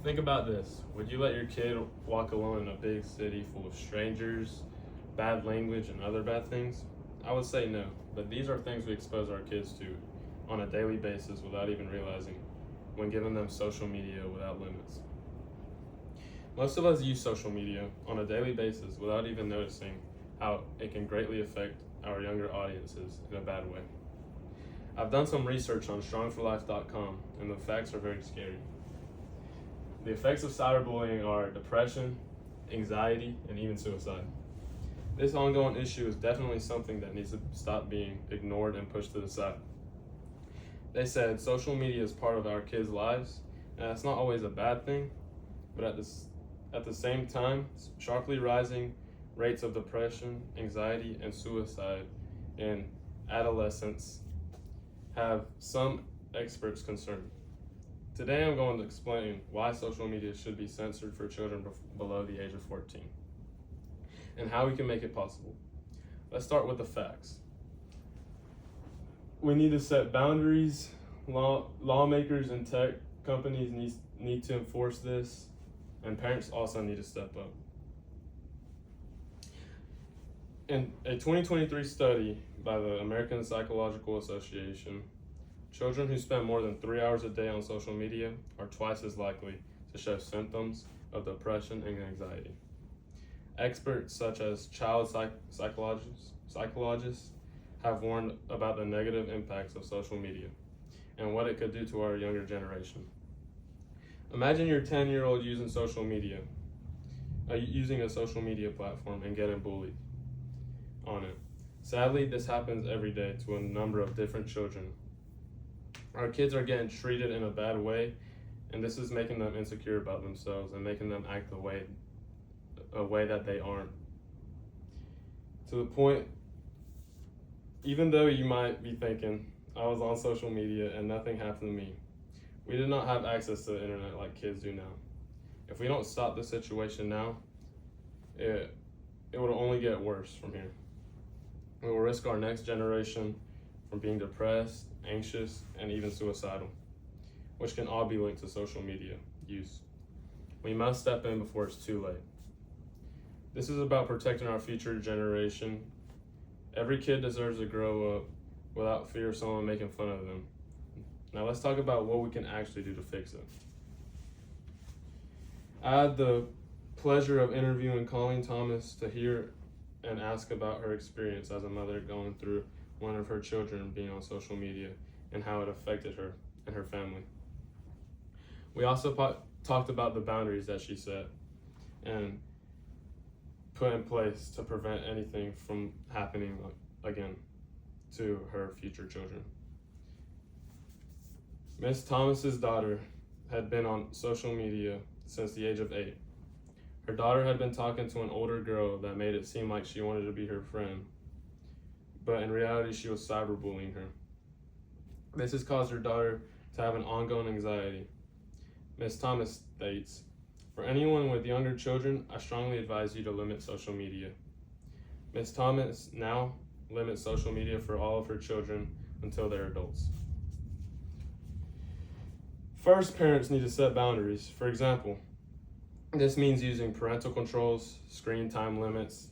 Think about this. Would you let your kid walk alone in a big city full of strangers, bad language, and other bad things? I would say no, but these are things we expose our kids to on a daily basis without even realizing when giving them social media without limits. Most of us use social media on a daily basis without even noticing how it can greatly affect our younger audiences in a bad way. I've done some research on strongforlife.com, and the facts are very scary. The effects of cyberbullying are depression, anxiety, and even suicide. This ongoing issue is definitely something that needs to stop being ignored and pushed to the side. They said social media is part of our kids' lives, and that's not always a bad thing, but at the same time, sharply rising rates of depression, anxiety, and suicide in adolescents have some experts concerned. Today I'm going to explain why social media should be censored for children below the age of 14 and how we can make it possible. Let's start with the facts. We need to set boundaries. Lawmakers and tech companies need to enforce this, and parents also need to step up. In a 2023 study by the American Psychological Association, children who spend more than 3 hours a day on social media are twice as likely to show symptoms of depression and anxiety. Experts such as child psychologists have warned about the negative impacts of social media and what it could do to our younger generation. Imagine your 10-year-old using using a social media platform and getting bullied on it. Sadly, this happens every day to a number of different children. Our kids are getting treated in a bad way, and this is making them insecure about themselves and making them act a way that they aren't. To the point, even though you might be thinking, I was on social media and nothing happened to me, we did not have access to the internet like kids do now. If we don't stop the situation now, it will only get worse from here. We will risk our next generation from being depressed, anxious, and even suicidal, which can all be linked to social media use. We must step in before it's too late. This is about protecting our future generation. Every kid deserves to grow up without fear of someone making fun of them. Now let's talk about what we can actually do to fix it. I had the pleasure of interviewing Colleen Thomas to hear and ask about her experience as a mother going through one of her children being on social media and how it affected her and her family. We also talked about the boundaries that she set and put in place to prevent anything from happening again to her future children. Miss Thomas's daughter had been on social media since the age of 8. Her daughter had been talking to an older girl that made it seem like she wanted to be her friend, but in reality she was cyberbullying her. This has caused her daughter to have an ongoing anxiety. Miss Thomas states, "For anyone with younger children, I strongly advise you to limit social media." Miss Thomas now limits social media for all of her children until they're adults. First, parents need to set boundaries. For example, this means using parental controls, screen time limits,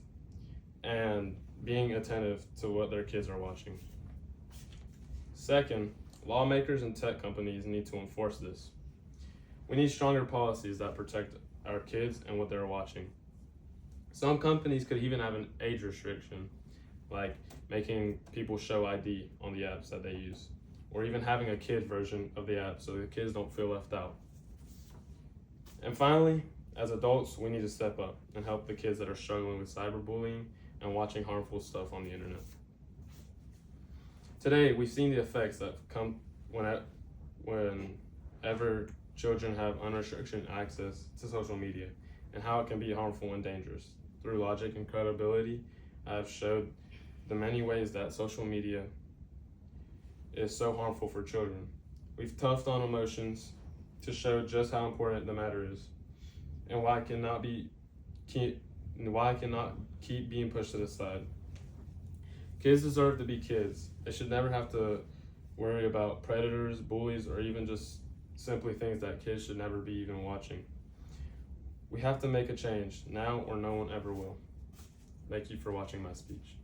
and being attentive to what their kids are watching. Second, lawmakers and tech companies need to enforce this. We need stronger policies that protect our kids and what they're watching. Some companies could even have an age restriction, like making people show ID on the apps that they use, or even having a kid version of the app so the kids don't feel left out. And finally, as adults, we need to step up and help the kids that are struggling with cyberbullying and watching harmful stuff on the internet. Today, we've seen the effects that come whenever children have unrestricted access to social media and how it can be harmful and dangerous. Through logic and credibility, I've showed the many ways that social media is so harmful for children. We've touched on emotions to show just how important the matter is and why it cannot keep being pushed to the side. Kids deserve to be kids. They should never have to worry about predators, bullies, or even just simply things that kids should never be even watching. We have to make a change now or no one ever will. Thank you for watching my speech.